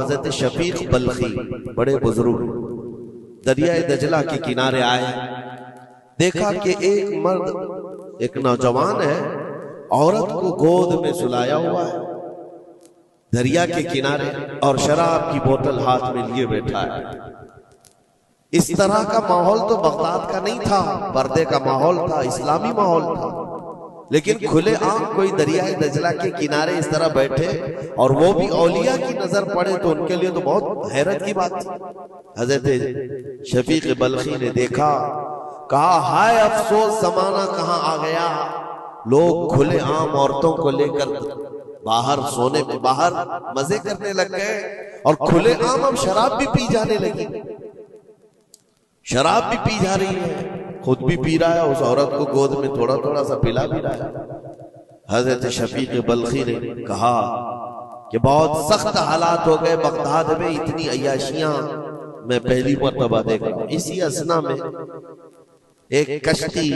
حضرت شفیق بلخی بڑے بزرگ دریائے دجلہ کے کنارے آئے، دیکھا کہ ایک مرد، ایک نوجوان ہے، عورت کو گود میں سلایا ہوا ہے دریا کے کنارے، اور شراب کی بوتل ہاتھ میں لیے بیٹھا ہے۔ اس طرح کا ماحول تو بغداد کا نہیں تھا، پردے کا ماحول تھا، اسلامی ماحول تھا، لیکن کھلے عام کوئی دریائے دجلہ کے کنارے اس طرح بیٹھے اور وہ بھی اولیاء کی نظر پڑے تو ان کے لیے تو بہت حیرت کی بات تھی۔ حضرت شفیق بلخی نے دیکھا، کہا ہائے افسوس زمانہ کہاں آ گیا، لوگ کھلے عام عورتوں کو لے کر باہر سونے میں باہر مزے کرنے لگ گئے، اور کھلے عام اب شراب بھی پی جانے لگی، شراب بھی پی جا رہی ہے، خود بھی پی رہا ہے، اس عورت کو گود میں تھوڑا تھوڑا سا پلا بھی رہا ہے۔ حضرت شفیق بلخی نے کہا کہ بہت سخت حالات ہو گئے بغداد میں، اتنی عیاشیاں میں پہلی مرتبہ دیکھ رہا ہوں۔ اسی اثنا میں ایک کشتی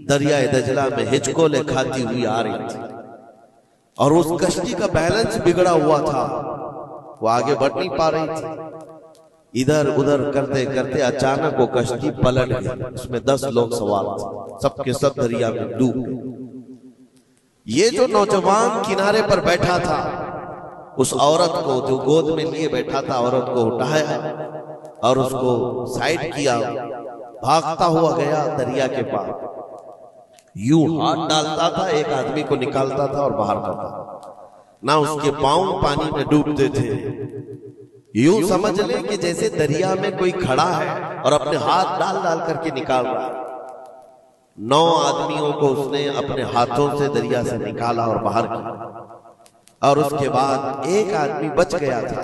دریائے دجلہ میں ہچکولے کھاتی ہوئی آ رہی تھی، اور اس کشتی کا بیلنس بگڑا ہوا تھا، وہ آگے بڑھ نہیں پا رہی تھی، ادھر ادھر کرتے کرتے اچانک وہ کشتی پلٹ گئی، اس میں 10 لوگ سوار تھے، سب کے سب دریا میں ڈوب گئے۔ یہ جو نوجوان کنارے پر بیٹھا تھا، اس عورت کو جو گود میں لیے بیٹھا تھا، عورت کو اٹھایا اور اس کو سائیڈ کیا، بھاگتا ہوا گیا دریا کے پاس، یوں ہاتھ ڈالتا تھا، ایک آدمی کو نکالتا تھا اور باہر کرتا تھا، نہ اس کے پاؤں پانی میں ڈوبتے تھے، یوں سمجھ لیں کہ جیسے دریا میں کوئی کھڑا ہے اور اپنے ہاتھ ڈال ڈال کر کے نکال رہا ہے۔ 9 آدمیوں کو اس نے اپنے ہاتھوں سے دریا سے نکالا اور باہر کیا، اور اس کے بعد ایک آدمی بچ گیا تھا۔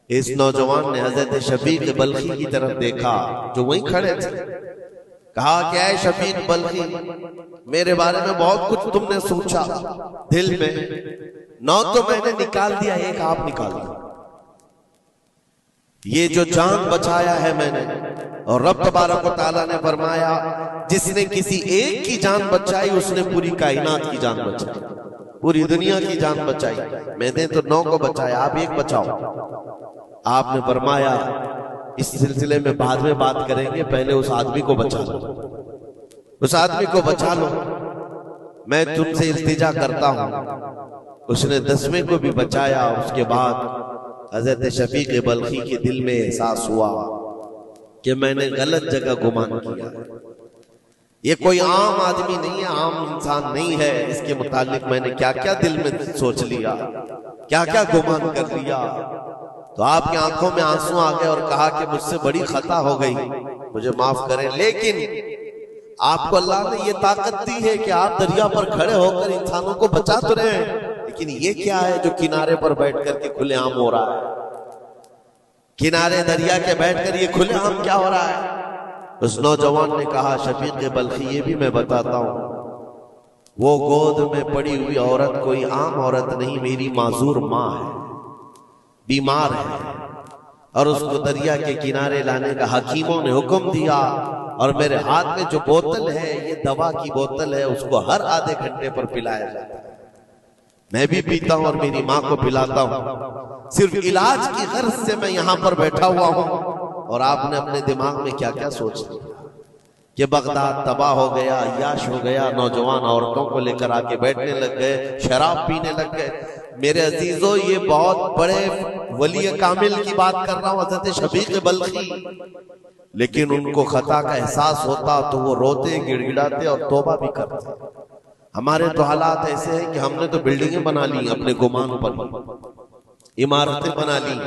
اس نوجوان نے حضرت شفیق بلخی کی طرف دیکھا جو وہیں کھڑے تھے، کہا کہ اے شفیق بلخی، میرے بارے میں بہت کچھ تم نے سوچا دل میں، 9 تو میں نے نکال دیا، ایک آپ نکال دیا، یہ جو جان بچایا ہے میں نے، اور رب تبارک و تعالیٰ نے فرمایا جس نے کسی ایک کی جان بچائی اس نے پوری کائنات کی جان بچائی، پوری دنیا کی جان بچائی، میں نے تو 9 کو بچایا، آپ ایک بچاؤ۔ آپ نے فرمایا اس سلسلے میں بعد میں بات کریں گے، پہلے اس آدمی کو بچا لو، اس آدمی کو بچا لو، میں تم سے التجا کرتا ہوں۔ اس نے 10ویں کو بھی بچایا۔ اس کے بعد حضرت شفیق بلخی کے دل میں احساس ہوا کہ میں نے غلط جگہ گمان کیا، یہ کوئی عام آدمی نہیں ہے، عام انسان نہیں ہے، اس کے متعلق میں نے کیا کیا دل میں سوچ لیا، کیا کیا گمان کر لیا۔ تو آپ کی آنکھوں میں آنسو آ گئے اور کہا کہ مجھ سے بڑی خطا ہو گئی، مجھے معاف کریں، لیکن آپ کو اللہ نے یہ طاقت دی ہے کہ آپ دریا پر کھڑے ہو کر انسانوں کو بچا تو رہے ہیں، لیکن یہ کیا ہے جو کنارے پر بیٹھ کر کے کھلے عام ہو رہا ہے؟ کنارے دریا کے بیٹھ کر یہ کھلے عام کیا ہو رہا ہے؟ اس نوجوان نے کہا شفیق بلخی، یہ بھی میں بتاتا ہوں، وہ گود میں پڑی ہوئی عورت کوئی عام عورت نہیں، میری معذور ماں ہے، بیمار ہے، اور اس کو دریا کے کنارے لانے کا حکیموں نے حکم دیا، اور میرے ہاتھ میں جو بوتل ہے یہ دوا کی بوتل ہے، اس کو ہر آدھے گھنٹے پر پلایا جاتا ہے، میں بھی پیتا ہوں اور میری ماں کو پلاتا ہوں، صرف علاج کی غرض سے میں یہاں پر بیٹھا ہوا ہوں۔ اور آپ نے اپنے دماغ میں کیا کیا سوچ لیا کہ بغداد تباہ ہو گیا، عیاش ہو گیا، نوجوان عورتوں کو لے کر آ کے بیٹھنے لگ گئے، شراب پینے لگ گئے۔ میرے عزیزو، یہ بہت بڑے ولی کامل کی بات کر رہا ہوں، حضرت شفیق بلخی، لیکن ان کو خطا کا احساس ہوتا تو وہ روتے، گڑ گڑاتے اور توبہ بھی کرتے۔ ہمارے تو حالات ایسے ہیں کہ ہم نے تو بلڈنگیں بنا لی اپنے گمان پر، عمارتیں بنا لی،